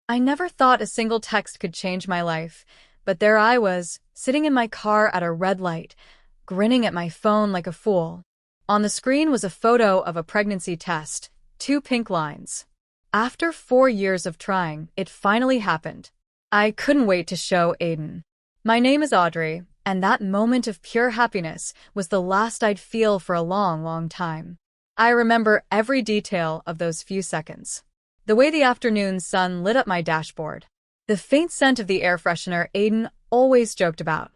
I never thought a single text could change my life, but there I was, sitting in my car at a red light, grinning at my phone like a fool. On the screen was a photo of a pregnancy test, 2 pink lines. After 4 years of trying, it finally happened. I couldn't wait to show Aiden. My name is Audrey, and that moment of pure happiness was the last I'd feel for a long, long time. I remember every detail of those few seconds. The way the afternoon sun lit up my dashboard. The faint scent of the air freshener Aiden always joked about.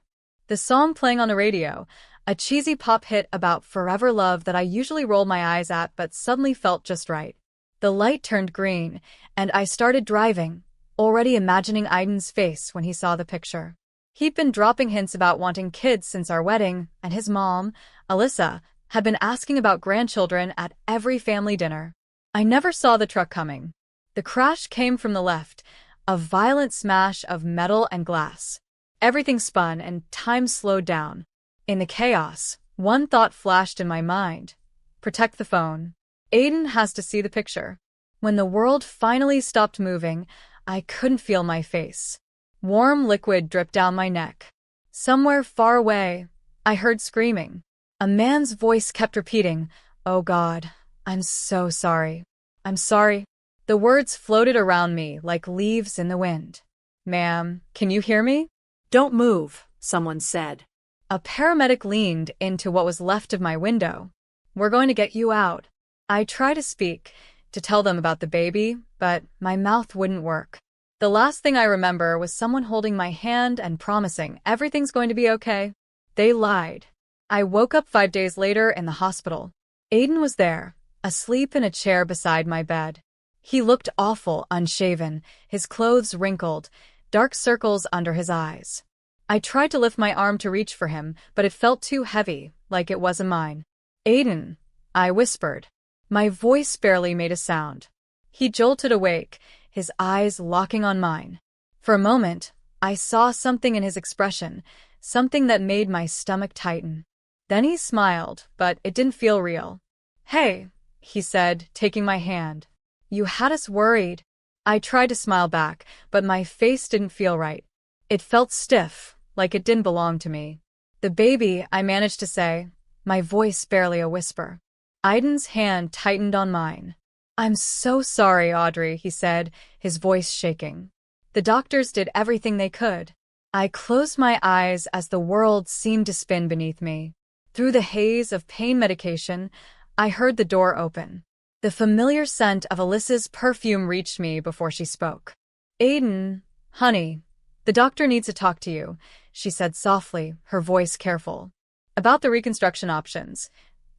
The song playing on the radio, a cheesy pop hit about forever love that I usually roll my eyes at but suddenly felt just right. The light turned green, and I started driving, already imagining Aiden's face when he saw the picture. He'd been dropping hints about wanting kids since our wedding, and his mom, Alyssa, had been asking about grandchildren at every family dinner. I never saw the truck coming. The crash came from the left, a violent smash of metal and glass. Everything spun and time slowed down. In the chaos, one thought flashed in my mind. Protect the phone. Aiden has to see the picture. When the world finally stopped moving, I couldn't feel my face. Warm liquid dripped down my neck. Somewhere far away, I heard screaming. A man's voice kept repeating, "Oh God, I'm so sorry. I'm sorry." The words floated around me like leaves in the wind. "Ma'am, can you hear me?" "Don't move," someone said. A paramedic leaned into what was left of my window. "We're going to get you out." I tried to speak, to tell them about the baby, but my mouth wouldn't work. The last thing I remember was someone holding my hand and promising everything's going to be okay. They lied. I woke up 5 days later in the hospital. Aiden was there, asleep in a chair beside my bed. He looked awful, unshaven, his clothes wrinkled, dark circles under his eyes. I tried to lift my arm to reach for him, but it felt too heavy, like it wasn't mine. "Aiden," I whispered. My voice barely made a sound. He jolted awake, his eyes locking on mine. For a moment, I saw something in his expression, something that made my stomach tighten. Then he smiled, but it didn't feel real. "Hey," he said, taking my hand. "You had us worried." I tried to smile back, but my face didn't feel right. It felt stiff, like it didn't belong to me. "The baby," I managed to say, my voice barely a whisper. Aiden's hand tightened on mine. "I'm so sorry, Audrey," he said, his voice shaking. "The doctors did everything they could." I closed my eyes as the world seemed to spin beneath me. Through the haze of pain medication, I heard the door open. The familiar scent of Alyssa's perfume reached me before she spoke. "Aiden, honey, the doctor needs to talk to you," she said softly, her voice careful. "About the reconstruction options,"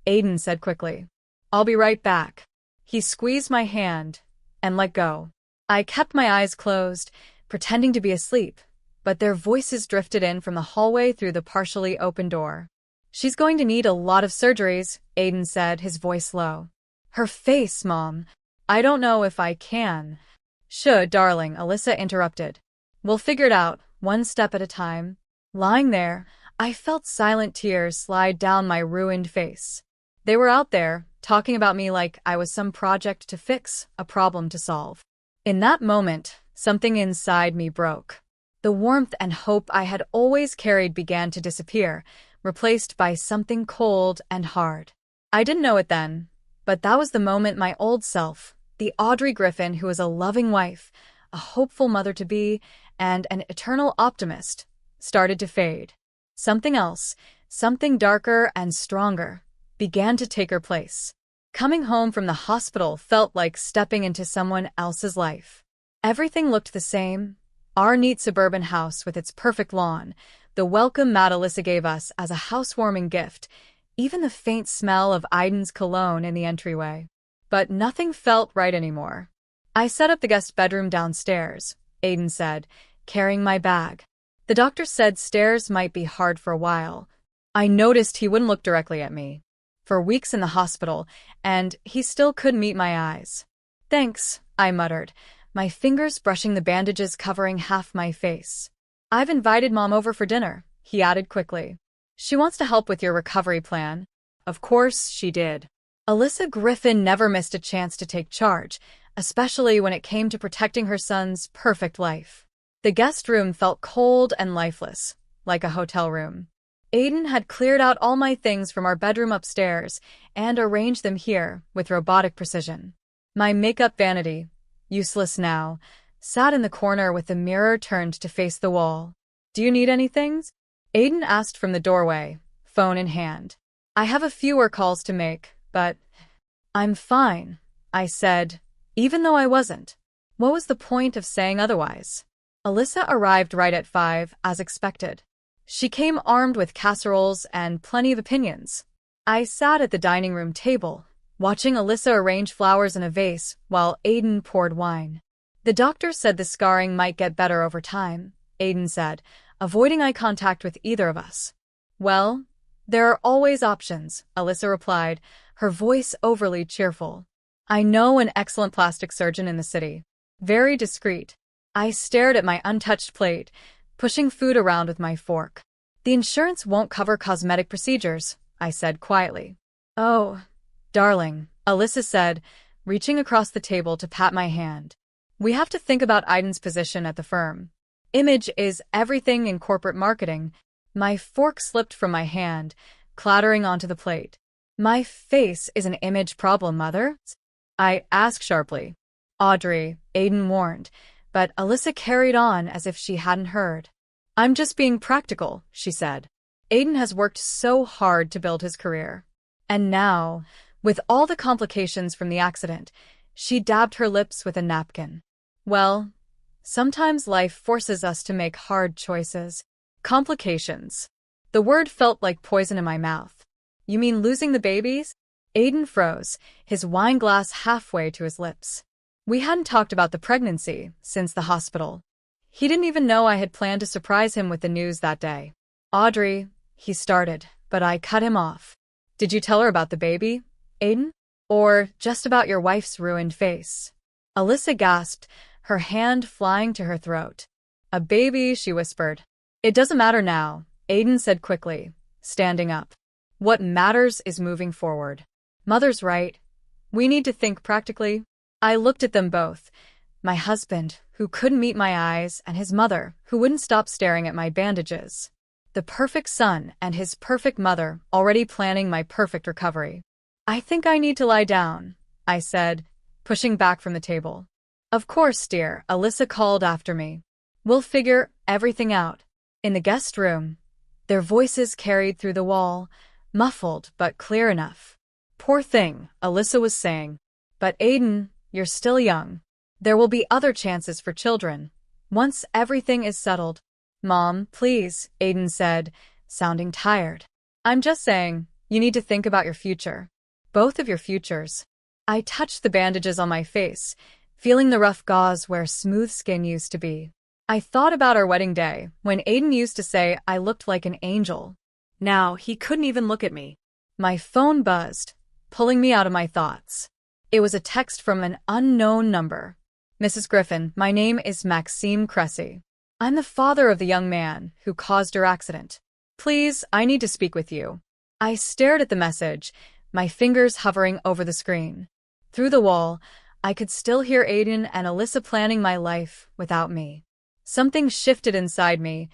Aiden said quickly. "I'll be right back." He squeezed my hand and let go. I kept my eyes closed, pretending to be asleep, but their voices drifted in from the hallway through the partially open door. "She's going to need a lot of surgeries," Aiden said, his voice low. "Her face, Mom. I don't know if I can." "Should, darling," Alyssa interrupted. "We'll figure it out, one step at a time." Lying there, I felt silent tears slide down my ruined face. They were out there, talking about me like I was some project to fix, a problem to solve. In that moment, something inside me broke. The warmth and hope I had always carried began to disappear, replaced by something cold and hard. I didn't know it then, but that was the moment my old self, the Audrey Griffin who was a loving wife, a hopeful mother-to-be, and an eternal optimist, started to fade. Something else, something darker and stronger, began to take her place. Coming home from the hospital felt like stepping into someone else's life. Everything looked the same. Our neat suburban house with its perfect lawn, the welcome mat Alyssa gave us as a housewarming gift, even the faint smell of Aiden's cologne in the entryway. But nothing felt right anymore. "I set up the guest bedroom downstairs," Aiden said, carrying my bag. "The doctor said stairs might be hard for a while." I noticed he wouldn't look directly at me. For weeks in the hospital, and he still couldn't meet my eyes. "Thanks," I muttered, my fingers brushing the bandages covering half my face. "I've invited Mom over for dinner," he added quickly. "She wants to help with your recovery plan." Of course she did. Alyssa Griffin never missed a chance to take charge, especially when it came to protecting her son's perfect life. The guest room felt cold and lifeless, like a hotel room. Aiden had cleared out all my things from our bedroom upstairs and arranged them here with robotic precision. My makeup vanity, useless now, sat in the corner with the mirror turned to face the wall. "Do you need anything?" Aiden asked from the doorway, phone in hand. "I have a fewer calls to make, but—" "I'm fine," I said, even though I wasn't. What was the point of saying otherwise? Alyssa arrived right at 5, as expected. She came armed with casseroles and plenty of opinions. I sat at the dining room table, watching Alyssa arrange flowers in a vase while Aiden poured wine. "The doctor said the scarring might get better over time," Aiden said, avoiding eye contact with either of us. "Well, there are always options," Alyssa replied, her voice overly cheerful. "I know an excellent plastic surgeon in the city. Very discreet." I stared at my untouched plate, pushing food around with my fork. "The insurance won't cover cosmetic procedures," I said quietly. "Oh, darling," Alyssa said, reaching across the table to pat my hand. "We have to think about Aiden's position at the firm. Image is everything in corporate marketing." My fork slipped from my hand, clattering onto the plate. "My face is an image problem, Mother?" I asked sharply. "Audrey," Aiden warned, but Alyssa carried on as if she hadn't heard. "I'm just being practical," she said. "Aiden has worked so hard to build his career. And now, with all the complications from the accident," she dabbed her lips with a napkin. "Well, sometimes life forces us to make hard choices." Complications. The word felt like poison in my mouth. "You mean losing the babies?" Aiden froze, his wine glass halfway to his lips. We hadn't talked about the pregnancy since the hospital. He didn't even know I had planned to surprise him with the news that day. "Audrey," he started, but I cut him off. "Did you tell her about the baby, Aiden? Or just about your wife's ruined face?" Alyssa gasped, her hand flying to her throat. "A baby," she whispered. "It doesn't matter now," Aiden said quickly, standing up. "What matters is moving forward. Mother's right. We need to think practically." I looked at them both, my husband, who couldn't meet my eyes, and his mother, who wouldn't stop staring at my bandages. The perfect son and his perfect mother already planning my perfect recovery. "I think I need to lie down," I said, pushing back from the table. "Of course, dear," Alyssa called after me. "We'll figure everything out." In the guest room, their voices carried through the wall, muffled but clear enough. "Poor thing," Alyssa was saying. "But Aiden, you're still young. There will be other chances for children, once everything is settled." "Mom, please," Aiden said, sounding tired. "I'm just saying, you need to think about your future. Both of your futures." I touched the bandages on my face, feeling the rough gauze where smooth skin used to be. I thought about our wedding day, when Aiden used to say I looked like an angel. Now he couldn't even look at me. My phone buzzed, pulling me out of my thoughts. It was a text from an unknown number. "Mrs. Griffin, my name is Maxime Cressy. I'm the father of the young man who caused your accident. Please, I need to speak with you." I stared at the message, my fingers hovering over the screen. Through the wall, I could still hear Aiden and Alyssa planning my life without me. Something shifted inside me,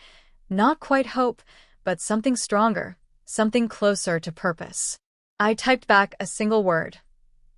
not quite hope, but something stronger, something closer to purpose. I typed back a single word.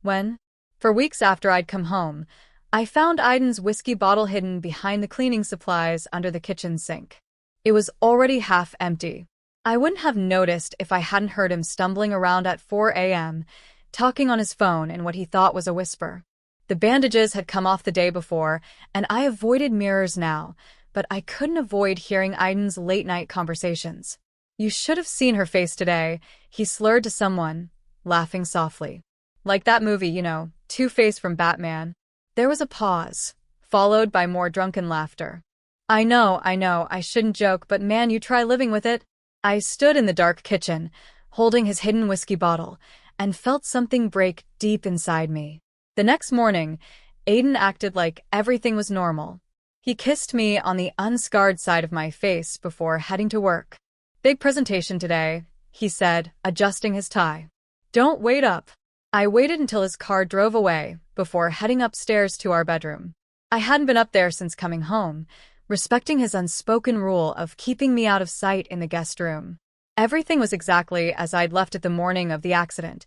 "When?" For weeks after I'd come home, I found Aiden's whiskey bottle hidden behind the cleaning supplies under the kitchen sink. It was already half empty. I wouldn't have noticed if I hadn't heard him stumbling around at 4 a.m., talking on his phone in what he thought was a whisper. The bandages had come off the day before, and I avoided mirrors now, but I couldn't avoid hearing Aiden's late-night conversations. "You should have seen her face today," he slurred to someone, laughing softly. "Like that movie, you know, Two-Face from Batman." There was a pause, followed by more drunken laughter. I know, I shouldn't joke, but man, you try living with it." I stood in the dark kitchen, holding his hidden whiskey bottle, and felt something break deep inside me. The next morning, Aiden acted like everything was normal. He kissed me on the unscarred side of my face before heading to work. "Big presentation today," he said, adjusting his tie. "Don't wait up." I waited until his car drove away before heading upstairs to our bedroom. I hadn't been up there since coming home, respecting his unspoken rule of keeping me out of sight in the guest room. Everything was exactly as I'd left it the morning of the accident,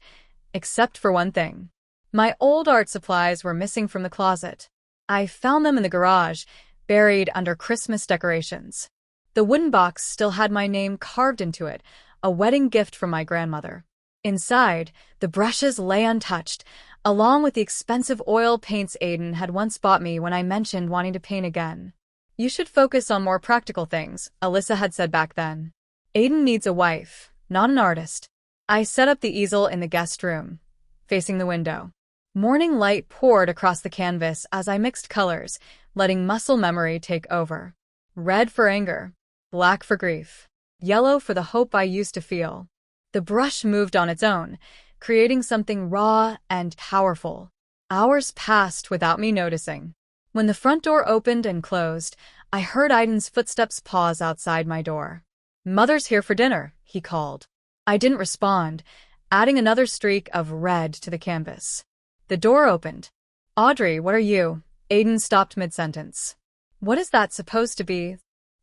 except for one thing. My old art supplies were missing from the closet. I found them in the garage, buried under Christmas decorations. The wooden box still had my name carved into it, a wedding gift from my grandmother. Inside, the brushes lay untouched, along with the expensive oil paints Aiden had once bought me when I mentioned wanting to paint again. "You should focus on more practical things," Alyssa had said back then. "Aiden needs a wife, not an artist." I set up the easel in the guest room, facing the window. Morning light poured across the canvas as I mixed colors, letting muscle memory take over. Red for anger, black for grief, yellow for the hope I used to feel. The brush moved on its own, creating something raw and powerful. Hours passed without me noticing. When the front door opened and closed, I heard Aiden's footsteps pause outside my door. "Mother's here for dinner," he called. I didn't respond, adding another streak of red to the canvas. The door opened. "Audrey, what are you?" Aiden stopped mid-sentence. "What is that supposed to be?"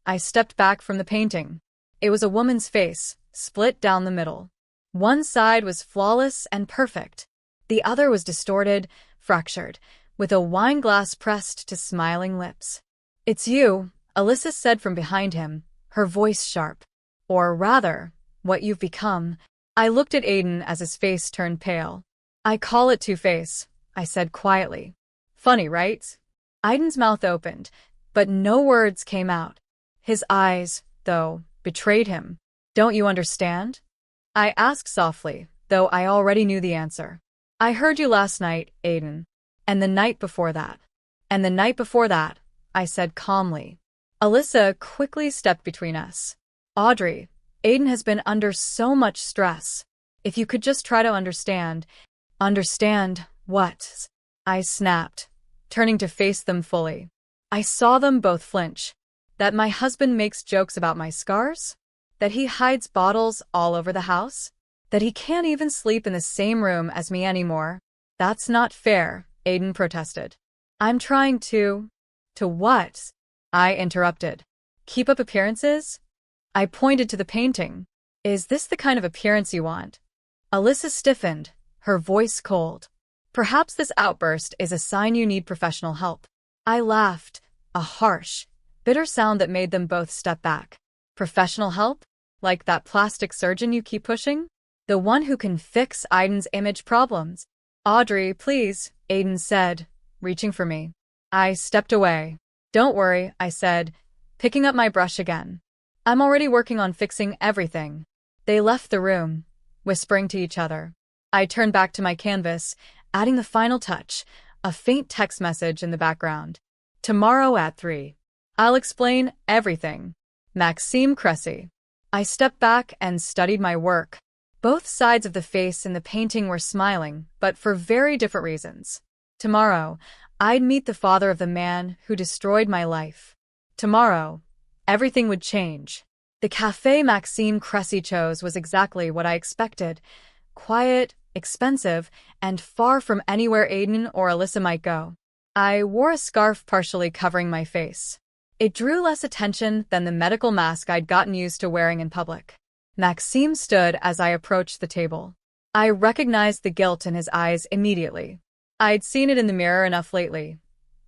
I stepped back from the painting. It was a woman's face, split down the middle. One side was flawless and perfect. The other was distorted, fractured, with a wine glass pressed to smiling lips. "It's you," Alyssa said from behind him, her voice sharp. "Or rather, what you've become." I looked at Aiden as his face turned pale. "I call it two-face," I said quietly. "Funny, right?" Aiden's mouth opened, but no words came out. His eyes, though, betrayed him. "Don't you understand?" I asked softly, though I already knew the answer. "I heard you last night, Aiden. And the night before that. And the night before that," I said calmly. Alyssa quickly stepped between us. "Audrey, Aiden has been under so much stress. If you could just try to understand." "Understand what?" I snapped, turning to face them fully. I saw them both flinch. That my husband makes jokes about my scars? That he hides bottles all over the house? That he can't even sleep in the same room as me anymore? "That's not fair," Aiden protested. "I'm trying to..." "To what?" I interrupted. "Keep up appearances?" I pointed to the painting. "Is this the kind of appearance you want?" Alyssa stiffened, her voice cold. "Perhaps this outburst is a sign you need professional help." I laughed, a harsh, bitter sound that made them both step back. "Professional help? Like that plastic surgeon you keep pushing? The one who can fix Aiden's image problems?" "Audrey, please," Aiden said, reaching for me. I stepped away. "Don't worry," I said, picking up my brush again. "I'm already working on fixing everything." They left the room, whispering to each other. I turned back to my canvas, adding the final touch, a faint text message in the background. "Tomorrow at 3. I'll explain everything. Maxime Cressy." I stepped back and studied my work. Both sides of the face in the painting were smiling, but for very different reasons. Tomorrow, I'd meet the father of the man who destroyed my life. Tomorrow, everything would change. The cafe Maxime Cressy chose was exactly what I expected. Quiet, expensive, and far from anywhere Aiden or Alyssa might go. I wore a scarf partially covering my face. It drew less attention than the medical mask I'd gotten used to wearing in public. Maxime stood as I approached the table. I recognized the guilt in his eyes immediately. I'd seen it in the mirror enough lately.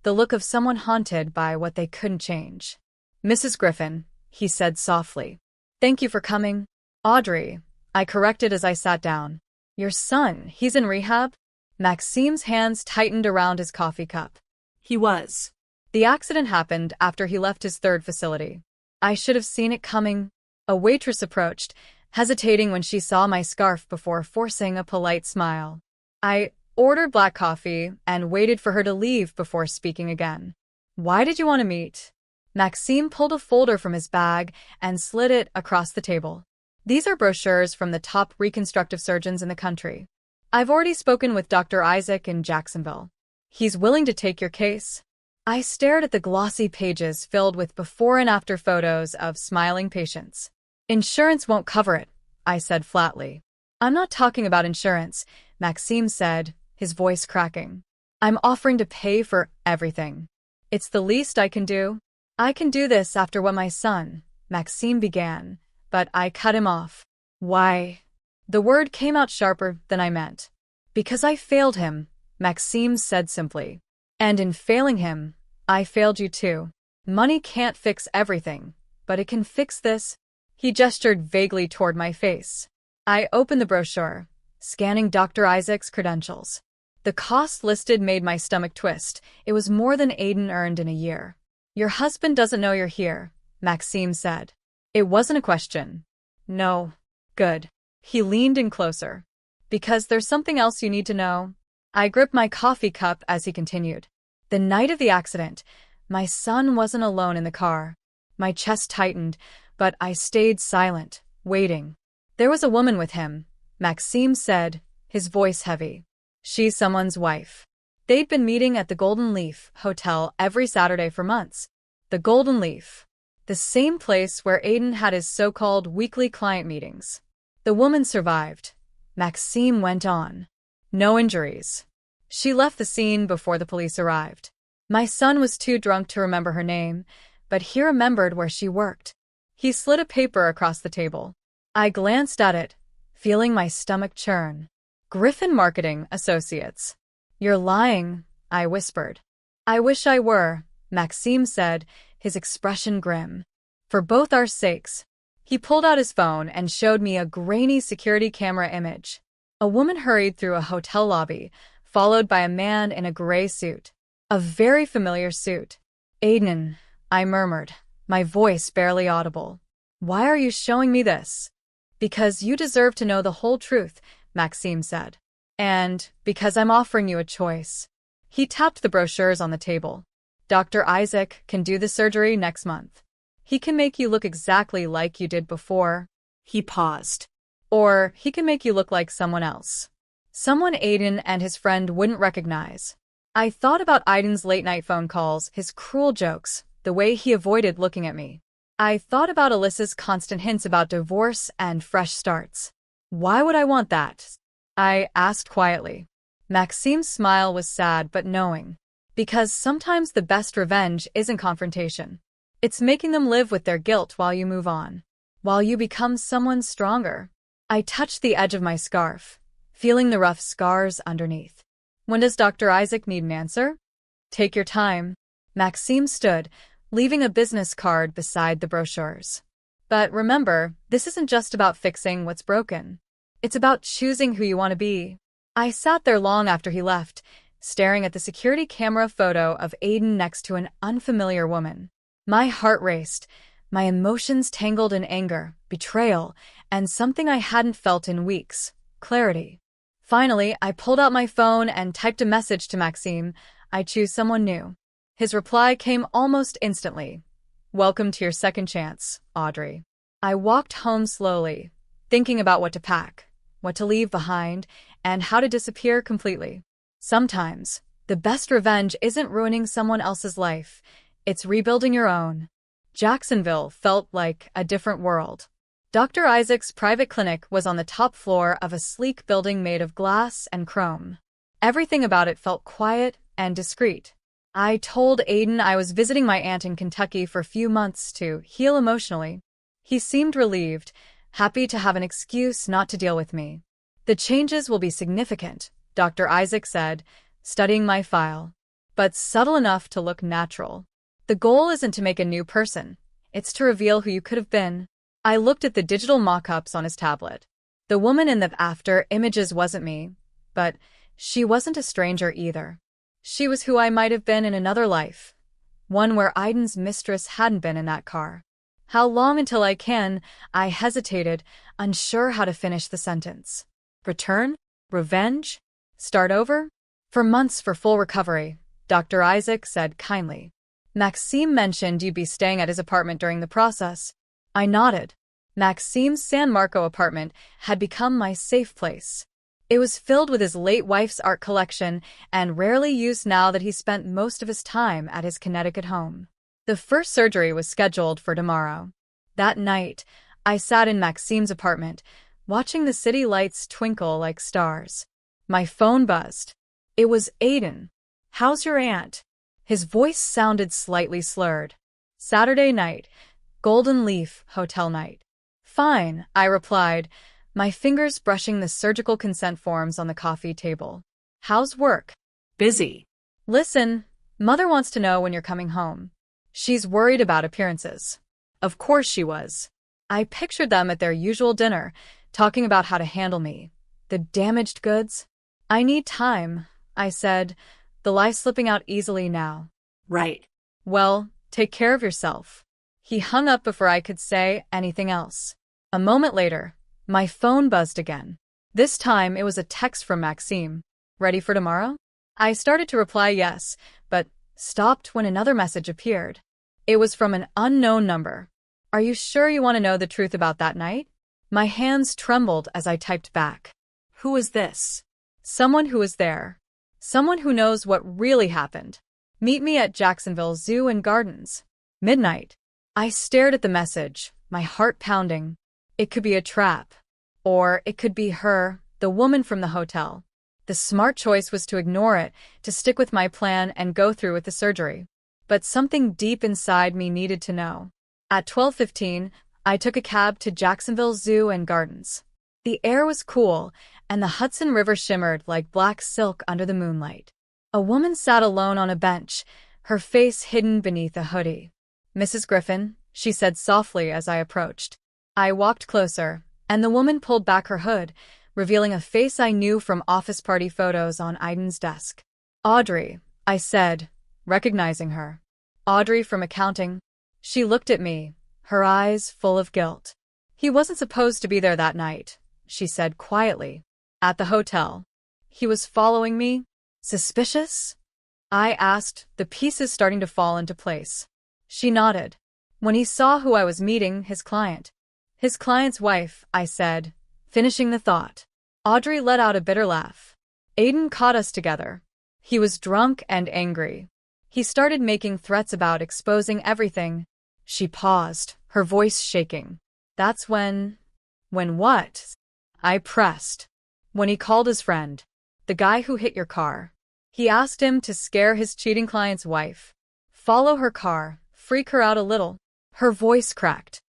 The look of someone haunted by what they couldn't change. "Mrs. Griffin," he said softly. "Thank you for coming." "Audrey," I corrected as I sat down. "Your son, he's in rehab?" Maxime's hands tightened around his coffee cup. He was. The accident happened after he left his third facility. I should have seen it coming. A waitress approached, hesitating when she saw my scarf before forcing a polite smile. I ordered black coffee and waited for her to leave before speaking again. "Why did you want to meet?" Maxime pulled a folder from his bag and slid it across the table. "These are brochures from the top reconstructive surgeons in the country. I've already spoken with Dr. Isaac in Jacksonville. He's willing to take your case." I stared at the glossy pages filled with before and after photos of smiling patients. "Insurance won't cover it," I said flatly. "I'm not talking about insurance. Maxime said, his voice cracking. I'm offering to pay for everything. It's the least I can do. I can do this after what my son, Maxime began, but I cut him off. Why? The word came out sharper than I meant. Because I failed him, Maxime said simply. And in failing him, I failed you too. Money can't fix everything, but it can fix this. He gestured vaguely toward my face. I opened the brochure, scanning Dr. Isaac's credentials. The cost listed made my stomach twist. It was more than Aiden earned in a year. Your husband doesn't know you're here, Maxime said. It wasn't a question. No. Good. He leaned in closer. Because there's something else you need to know. I gripped my coffee cup as he continued. The night of the accident, my son wasn't alone in the car. My chest tightened, but I stayed silent, waiting. There was a woman with him, Maxime said, his voice heavy. She's someone's wife. They'd been meeting at the Golden Leaf Hotel every Saturday for months. The Golden Leaf. The same place where Aiden had his so-called weekly client meetings. The woman survived. Maxime went on. No injuries. She left the scene before the police arrived. My son was too drunk to remember her name, but he remembered where she worked. He slid a paper across the table. I glanced at it, feeling my stomach churn. Griffin Marketing Associates. You're lying, I whispered. I wish I were, Maxime said, his expression grim. For both our sakes. He pulled out his phone and showed me a grainy security camera image. A woman hurried through a hotel lobby, followed by a man in a gray suit. A very familiar suit. Aiden, I murmured, my voice barely audible. Why are you showing me this? Because you deserve to know the whole truth, Maxime said. And because I'm offering you a choice. He tapped the brochures on the table. Dr. Isaac can do the surgery next month. He can make you look exactly like you did before. He paused. Or he can make you look like someone else. Someone Aiden and his friend wouldn't recognize. I thought about Aiden's late-night phone calls, his cruel jokes, the way he avoided looking at me. I thought about Alyssa's constant hints about divorce and fresh starts. Why would I want that? I asked quietly. Maxime's smile was sad but knowing. Because sometimes the best revenge isn't confrontation. It's making them live with their guilt while you move on. While you become someone stronger. I touched the edge of my scarf, feeling the rough scars underneath. When does Dr. Isaac need an answer? Take your time. Maxime stood, leaving a business card beside the brochures. But remember, this isn't just about fixing what's broken. It's about choosing who you want to be. I sat there long after he left, staring at the security camera photo of Aiden next to an unfamiliar woman. My heart raced, my emotions tangled in anger, betrayal, and something I hadn't felt in weeks, clarity. Finally, I pulled out my phone and typed a message to Maxime. I choose someone new. His reply came almost instantly. Welcome to your second chance, Audrey. I walked home slowly, thinking about what to pack, what to leave behind, and how to disappear completely. Sometimes, the best revenge isn't ruining someone else's life. It's rebuilding your own. Jacksonville felt like a different world. Dr. Isaac's private clinic was on the top floor of a sleek building made of glass and chrome. Everything about it felt quiet and discreet. I told Aiden I was visiting my aunt in Kentucky for a few months to heal emotionally. He seemed relieved, happy to have an excuse not to deal with me. The changes will be significant, Dr. Isaac said, studying my file, but subtle enough to look natural. The goal isn't to make a new person. It's to reveal who you could have been. I looked at the digital mock-ups on his tablet. The woman in the after images wasn't me, but she wasn't a stranger either. She was who I might have been in another life, one where Aiden's mistress hadn't been in that car. How long until I can? I hesitated, unsure how to finish the sentence. Return? Revenge? Start over? For months for full recovery, Dr. Isaac said kindly. Maxime mentioned you'd be staying at his apartment during the process. I nodded. Maxime's San Marco apartment had become my safe place. It was filled with his late wife's art collection and rarely used now that he spent most of his time at his Connecticut home. The first surgery was scheduled for tomorrow. That night, I sat in Maxime's apartment, watching the city lights twinkle like stars. My phone buzzed. It was Aiden. "How's your aunt?" His voice sounded slightly slurred. "Saturday night. Golden Leaf Hotel night." "Fine," I replied, my fingers brushing the surgical consent forms on the coffee table. "How's work?" Busy. "Listen, Mother wants to know when you're coming home. She's worried about appearances." Of course she was. I pictured them at their usual dinner, talking about how to handle me. The damaged goods? "I need time," I said, the lie slipping out easily now. Right. "Well, take care of yourself." He hung up before I could say anything else. A moment later, my phone buzzed again. This time it was a text from Maxime. "Ready for tomorrow?" I started to reply yes, but stopped when another message appeared. It was from an unknown number. "Are you sure you want to know the truth about that night?" My hands trembled as I typed back. Who is this? "Someone who was there. Someone who knows what really happened. Meet me at Jacksonville Zoo and Gardens. Midnight." I stared at the message, my heart pounding. It could be a trap. Or it could be her, the woman from the hotel. The smart choice was to ignore it, to stick with my plan and go through with the surgery. But something deep inside me needed to know. At 12:15, I took a cab to Jacksonville Zoo and Gardens. The air was cool, and the Hudson River shimmered like black silk under the moonlight. A woman sat alone on a bench, her face hidden beneath a hoodie. "Mrs. Griffin," she said softly as I approached. I walked closer, and the woman pulled back her hood, revealing a face I knew from office party photos on Aiden's desk. "Audrey," I said, recognizing her. "Audrey from accounting." She looked at me, her eyes full of guilt. "He wasn't supposed to be there that night," she said quietly. "At the hotel. He was following me." "Suspicious?" I asked, the pieces starting to fall into place. She nodded. "When he saw who I was meeting, his client's wife," I said, finishing the thought. Audrey let out a bitter laugh. "Aiden caught us together. He was drunk and angry. He started making threats about exposing everything." She paused, her voice shaking. "That's when..." "When what?" I pressed. "When he called his friend. The guy who hit your car. He asked him to scare his cheating client's wife. Follow her car, freak her out a little." Her voice cracked.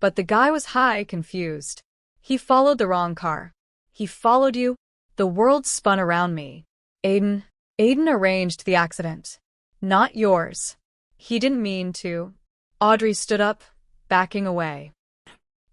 "But the guy was high, confused. He followed the wrong car." "He followed you?" The world spun around me. Aiden arranged the accident. Not yours. He didn't mean to." Audrey stood up, backing away.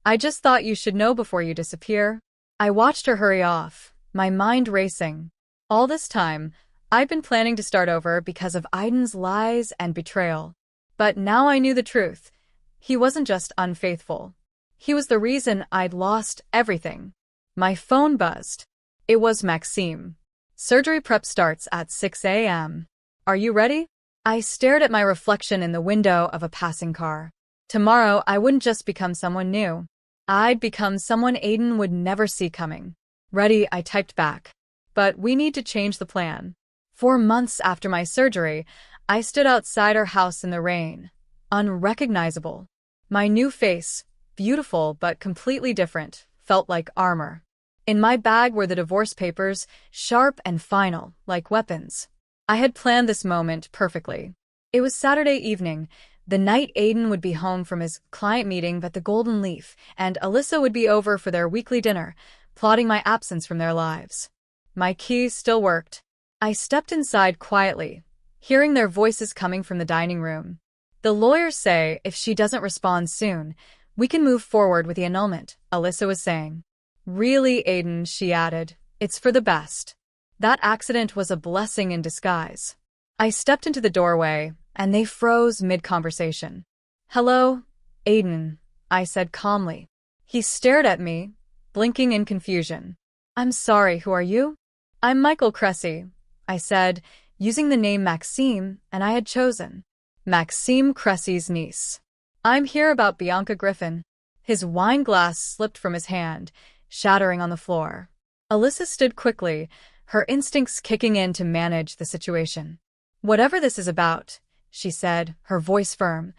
"I just thought you should know before you disappear." I watched her hurry off, my mind racing. All this time, I'd been planning to start over because of Aiden's lies and betrayal. But now I knew the truth. He wasn't just unfaithful. He was the reason I'd lost everything. My phone buzzed. It was Maxime. "Surgery prep starts at 6 a.m. Are you ready?" I stared at my reflection in the window of a passing car. Tomorrow, I wouldn't just become someone new. I'd become someone Aiden would never see coming. "Ready," I typed back. "But we need to change the plan." 4 months after my surgery, I stood outside our house in the rain, unrecognizable. My new face, beautiful but completely different, felt like armor. In my bag were the divorce papers, sharp and final, like weapons. I had planned this moment perfectly. It was Saturday evening, the night Aiden would be home from his client meeting at the Golden Leaf, and Alyssa would be over for their weekly dinner, plotting my absence from their lives. My keys still worked. I stepped inside quietly, hearing their voices coming from the dining room. "The lawyers say if she doesn't respond soon, we can move forward with the annulment," Alyssa was saying. "Really, Aiden," she added, "it's for the best." That accident was a blessing in disguise. I stepped into the doorway, and they froze mid-conversation. "Hello, Aiden," I said calmly. He stared at me, blinking in confusion. "I'm sorry, who are you?" "I'm Michael Cressy," I said, using the name Maxime, and I had chosen. Maxime Cressy's niece. "I'm here about Bianca Griffin." His wine glass slipped from his hand, shattering on the floor. Alyssa stood quickly, her instincts kicking in to manage the situation. "Whatever this is about," she said, her voice firm,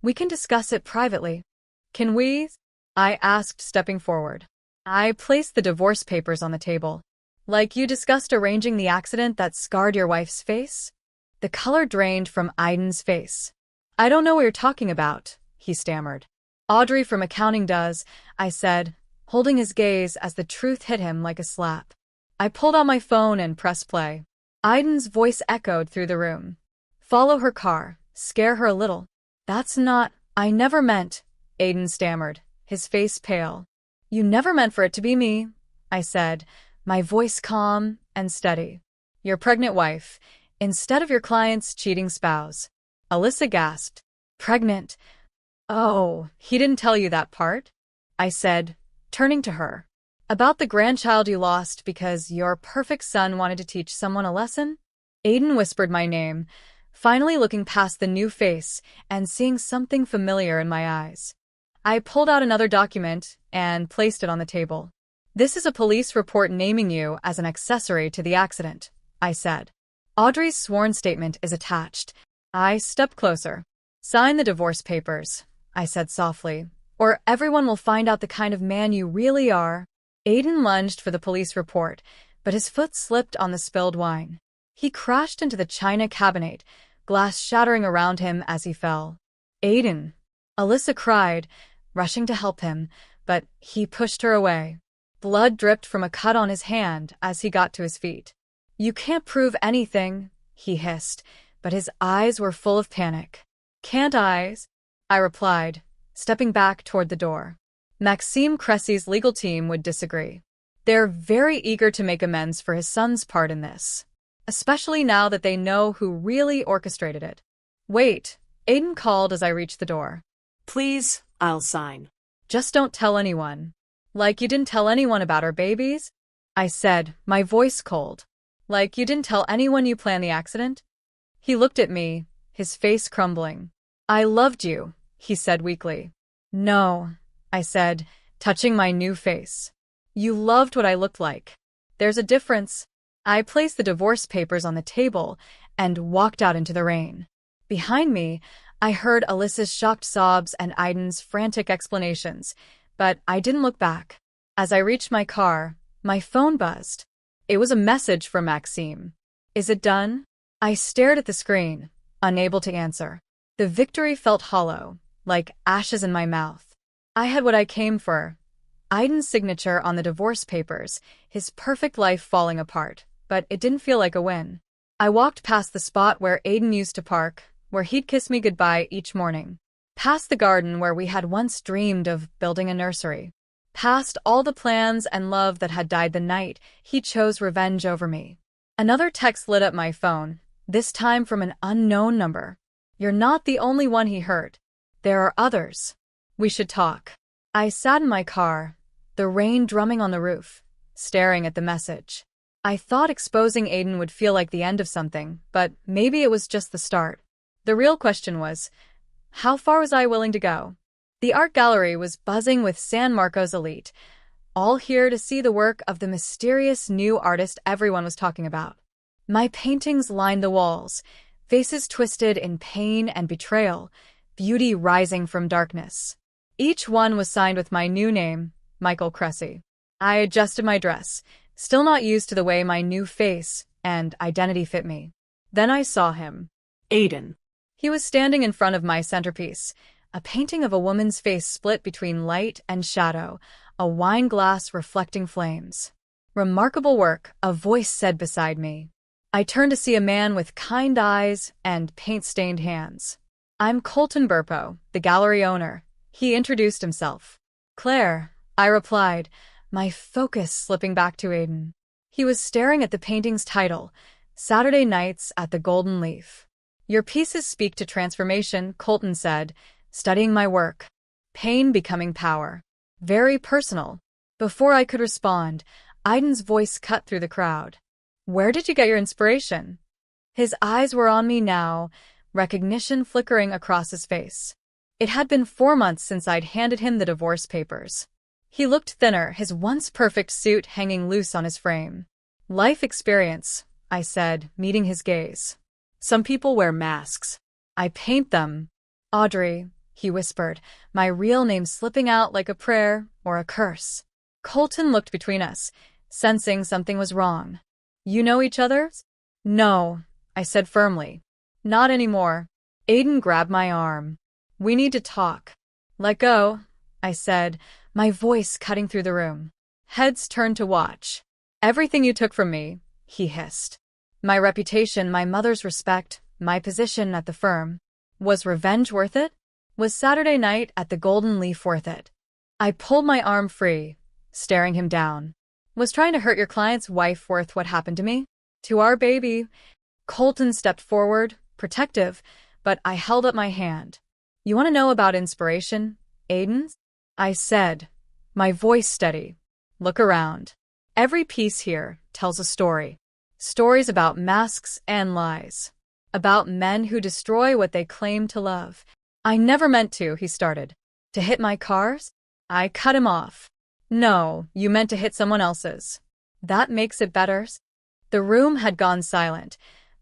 "we can discuss it privately." "Can we?" I asked, stepping forward. I placed the divorce papers on the table. Like you discussed arranging the accident that scarred your wife's face? The color drained from Aiden's face. I don't know what you're talking about, he stammered. Audrey from accounting does, I said, holding his gaze as the truth hit him like a slap. I pulled out my phone and pressed play. Aiden's voice echoed through the room. Follow her car, scare her a little. That's not, I never meant, Aiden stammered, his face pale. You never meant for it to be me, I said, my voice calm and steady. Your pregnant wife, instead of your client's cheating spouse. Alyssa gasped. Pregnant? Oh, he didn't tell you that part? I said, turning to her. About the grandchild you lost because your perfect son wanted to teach someone a lesson? Aiden whispered my name, finally looking past the new face and seeing something familiar in my eyes. I pulled out another document and placed it on the table. This is a police report naming you as an accessory to the accident, I said. Audrey's sworn statement is attached. I stepped closer. Sign the divorce papers, I said softly, or everyone will find out the kind of man you really are. Aiden lunged for the police report, but his foot slipped on the spilled wine. He crashed into the china cabinet, glass shattering around him as he fell. Aiden! Alyssa cried, rushing to help him, but he pushed her away. Blood dripped from a cut on his hand as he got to his feet. You can't prove anything, he hissed, but his eyes were full of panic. Can't I replied, stepping back toward the door. Maxime Cressy's legal team would disagree. They're very eager to make amends for his son's part in this, especially now that they know who really orchestrated it. Wait, Aiden called as I reached the door. Please, I'll sign. Just don't tell anyone. Like you didn't tell anyone about our babies? I said, my voice cold. Like you didn't tell anyone you planned the accident? He looked at me, his face crumbling. I loved you, he said weakly. No, I said, touching my new face. You loved what I looked like. There's a difference. I placed the divorce papers on the table and walked out into the rain. Behind me, I heard Alyssa's shocked sobs and Aiden's frantic explanations, but I didn't look back. As I reached my car, my phone buzzed. It was a message from Maxime. Is it done? I stared at the screen, unable to answer. The victory felt hollow, like ashes in my mouth. I had what I came for. Aiden's signature on the divorce papers, his perfect life falling apart, but it didn't feel like a win. I walked past the spot where Aiden used to park, where he'd kiss me goodbye each morning. Past the garden where we had once dreamed of building a nursery. Past all the plans and love that had died the night he chose revenge over me. Another text lit up my phone, this time from an unknown number. You're not the only one he hurt. There are others. We should talk. I sat in my car, the rain drumming on the roof, staring at the message. I thought exposing Aiden would feel like the end of something, but maybe it was just the start. The real question was, how far was I willing to go? The art gallery was buzzing with San Marcos elite, all here to see the work of the mysterious new artist everyone was talking about. My paintings lined the walls, faces twisted in pain and betrayal, beauty rising from darkness. Each one was signed with my new name, Michael Cressy. I adjusted my dress, still not used to the way my new face and identity fit me. Then I saw him. Aiden. He was standing in front of my centerpiece, a painting of a woman's face split between light and shadow, a wine glass reflecting flames. Remarkable work, a voice said beside me. I turned to see a man with kind eyes and paint-stained hands. I'm Colton Burpo, the gallery owner. He introduced himself. Claire, I replied, my focus slipping back to Aiden. He was staring at the painting's title, Saturday Nights at the Golden Leaf. Your pieces speak to transformation, Colton said, studying my work. Pain becoming power. Very personal. Before I could respond, Aiden's voice cut through the crowd. Where did you get your inspiration? His eyes were on me now, recognition flickering across his face. It had been 4 months since I'd handed him the divorce papers. He looked thinner, his once perfect suit hanging loose on his frame. Life experience, I said, meeting his gaze. Some people wear masks. I paint them. Audrey, he whispered, my real name slipping out like a prayer or a curse. Colton looked between us, sensing something was wrong. You know each other? No, I said firmly. Not anymore. Aiden grabbed my arm. We need to talk. Let go, I said, my voice cutting through the room. Heads turned to watch. Everything you took from me, he hissed. My reputation, my mother's respect, my position at the firm. Was revenge worth it? Was Saturday night at the Golden Leaf worth it? I pulled my arm free, staring him down. Was trying to hurt your client's wife worth what happened to me? To our baby? Colton stepped forward, protective, but I held up my hand. You want to know about inspiration, Aiden? I said, my voice steady. Look around. Every piece here tells a story. Stories about masks and lies. About men who destroy what they claim to love. I never meant to, he started. To hit my cars? I cut him off. No, you meant to hit someone else's. That makes it better. The room had gone silent,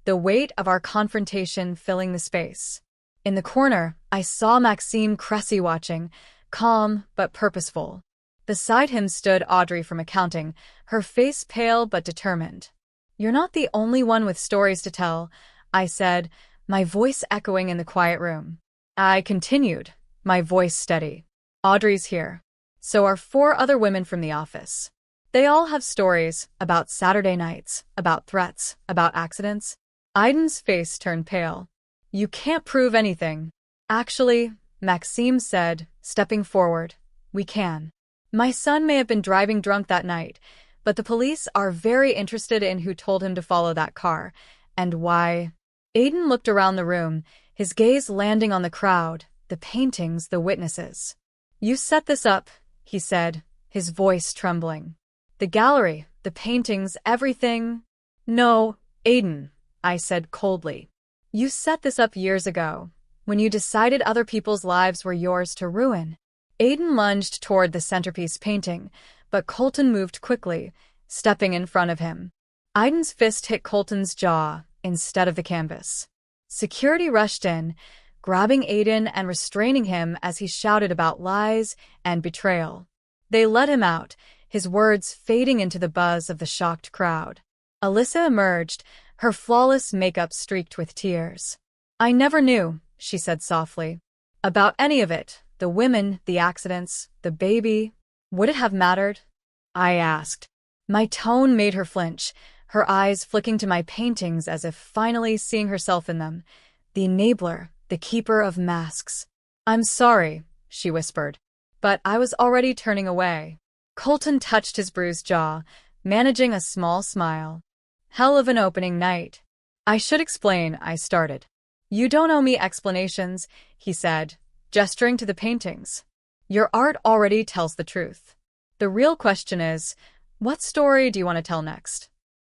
the weight of our confrontation filling the space. In the corner, I saw Maxime Cressy watching, calm but purposeful. Beside him stood Audrey from accounting, her face pale but determined. You're not the only one with stories to tell, I said, my voice echoing in the quiet room. I continued, my voice steady. Audrey's here. So are 4 other women from the office. They all have stories about Saturday nights, about threats, about accidents. Aiden's face turned pale. You can't prove anything. Actually, Maxime said, stepping forward, we can. My son may have been driving drunk that night, but the police are very interested in who told him to follow that car, and why. Aiden looked around the room, his gaze landing on the crowd, the paintings, the witnesses. You set this up, he said, his voice trembling. The gallery, the paintings, everything. No, Aiden, I said coldly. You set this up years ago, when you decided other people's lives were yours to ruin. Aiden lunged toward the centerpiece painting, but Colton moved quickly, stepping in front of him. Aiden's fist hit Colton's jaw instead of the canvas. Security rushed in, grabbing Aiden and restraining him as he shouted about lies and betrayal. They let him out, his words fading into the buzz of the shocked crowd. Alyssa emerged, her flawless makeup streaked with tears. I never knew, she said softly, about any of it, the women, the accidents, the baby. Would it have mattered? I asked. My tone made her flinch, her eyes flicking to my paintings as if finally seeing herself in them. The enabler, the keeper of masks. I'm sorry, she whispered, but I was already turning away. Colton touched his bruised jaw, managing a small smile. Hell of an opening night. I should explain, I started. You don't owe me explanations, he said, gesturing to the paintings. Your art already tells the truth. The real question is, what story do you want to tell next?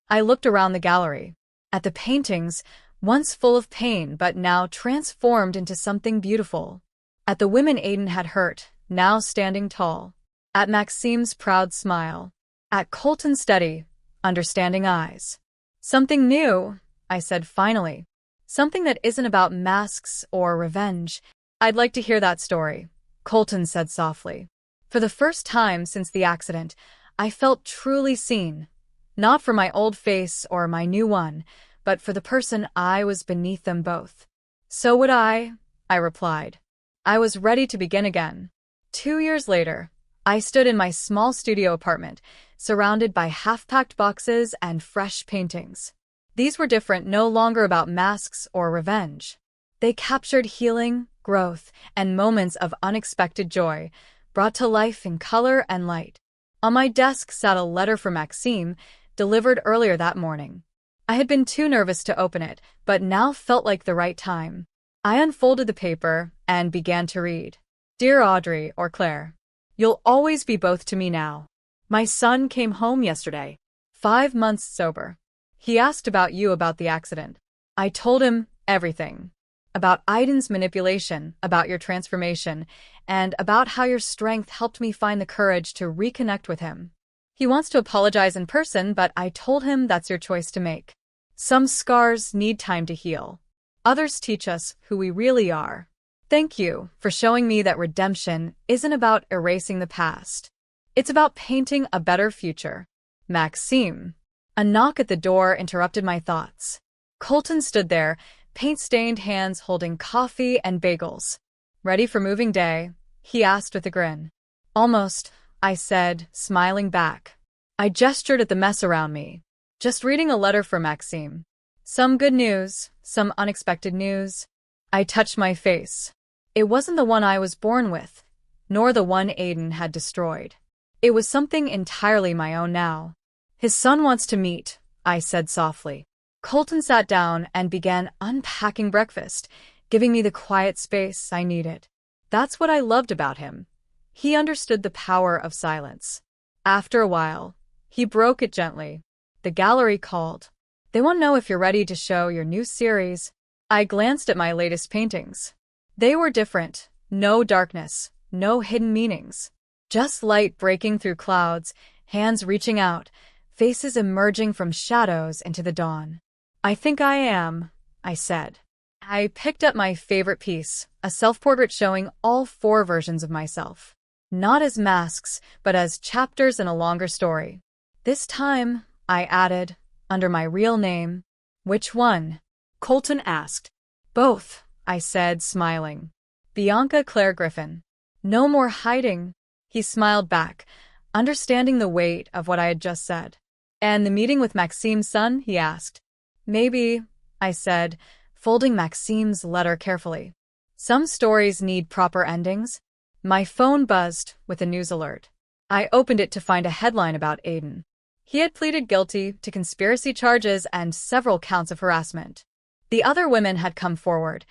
I looked around the gallery. At the paintings, once full of pain but now transformed into something beautiful. At the women Aiden had hurt, now standing tall. At Maxime's proud smile. At Colton's steady, understanding eyes. Something new, I said finally. Something that isn't about masks or revenge. I'd like to hear that story, Colton said softly. For the first time since the accident, I felt truly seen. Not for my old face or my new one, but for the person I was beneath them both. So would I replied. I was ready to begin again. 2 years later, I stood in my small studio apartment, surrounded by half-packed boxes and fresh paintings. These were different, no longer about masks or revenge. They captured healing, growth, and moments of unexpected joy, brought to life in color and light. On my desk sat a letter from Maxime, delivered earlier that morning. I had been too nervous to open it, but now felt like the right time. I unfolded the paper and began to read. Dear Audrey or Claire, you'll always be both to me now. My son came home yesterday, 5 months sober. He asked about you, about the accident. I told him everything. About Aiden's manipulation, about your transformation, and about how your strength helped me find the courage to reconnect with him. He wants to apologize in person, but I told him that's your choice to make. Some scars need time to heal. Others teach us who we really are. Thank you for showing me that redemption isn't about erasing the past. It's about painting a better future. Maxime. A knock at the door interrupted my thoughts. Colton stood there, paint-stained hands holding coffee and bagels. Ready for moving day? He asked with a grin. Almost, I said, smiling back. I gestured at the mess around me. Just reading a letter for Maxime. Some good news, some unexpected news. I touched my face. It wasn't the one I was born with, nor the one Aiden had destroyed. It was something entirely my own now. His son wants to meet, I said softly. Colton sat down and began unpacking breakfast, giving me the quiet space I needed. That's what I loved about him. He understood the power of silence. After a while, he broke it gently. The gallery called. They want to know if you're ready to show your new series. I glanced at my latest paintings. They were different. No darkness, no hidden meanings. Just light breaking through clouds, hands reaching out, faces emerging from shadows into the dawn. I think I am, I said. I picked up my favorite piece, a self-portrait showing all 4 versions of myself. Not as masks, but as chapters in a longer story. This time, I added, under my real name. Which one? Colton asked. Both, I said, smiling. Bianca Claire Griffin. No more hiding. He smiled back, understanding the weight of what I had just said. And the meeting with Maxime's son? He asked. Maybe, I said, folding Maxime's letter carefully. Some stories need proper endings. My phone buzzed with a news alert. I opened it to find a headline about Aiden. He had pleaded guilty to conspiracy charges and several counts of harassment. The other women had come forward,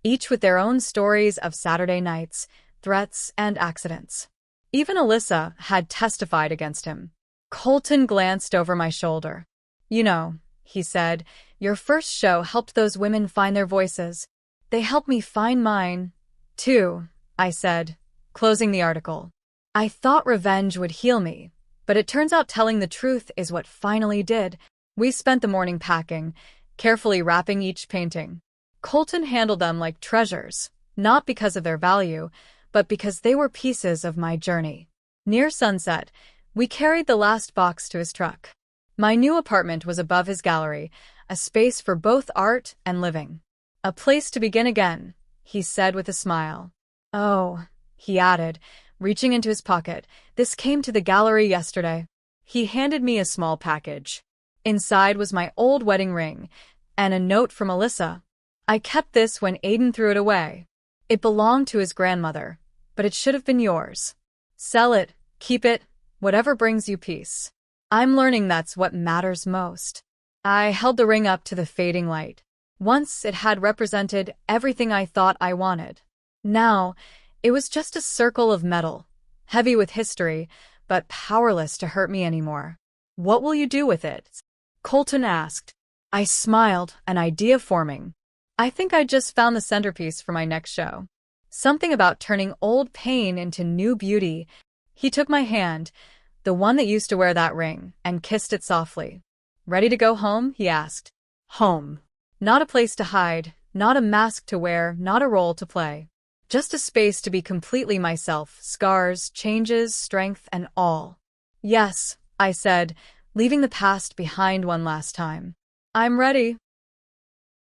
each with their own stories of Saturday nights, threats, and accidents. Even Alyssa had testified against him. Colton glanced over my shoulder. You know, he said, your first show helped those women find their voices. They helped me find mine, too, I said, closing the article. I thought revenge would heal me, but it turns out telling the truth is what finally did. We spent the morning packing, carefully wrapping each painting. Colton handled them like treasures, not because of their value, but because they were pieces of my journey. Near sunset, we carried the last box to his truck. My new apartment was above his gallery, a space for both art and living. A place to begin again, he said with a smile. Oh, he added, reaching into his pocket, this came to the gallery yesterday. He handed me a small package. Inside was my old wedding ring, and a note from Alyssa. I kept this when Aiden threw it away. It belonged to his grandmother, but it should have been yours. Sell it, keep it, whatever brings you peace. I'm learning that's what matters most. I held the ring up to the fading light. Once it had represented everything I thought I wanted. Now, it was just a circle of metal, heavy with history, but powerless to hurt me anymore. What will you do with it? Colton asked. I smiled, an idea forming. I think I just found the centerpiece for my next show. Something about turning old pain into new beauty. He took my hand, the one that used to wear that ring, and kissed it softly. Ready to go home? He asked. Home. Not a place to hide, not a mask to wear, not a role to play. Just a space to be completely myself, scars, changes, strength, and all. Yes, I said, leaving the past behind one last time. I'm ready.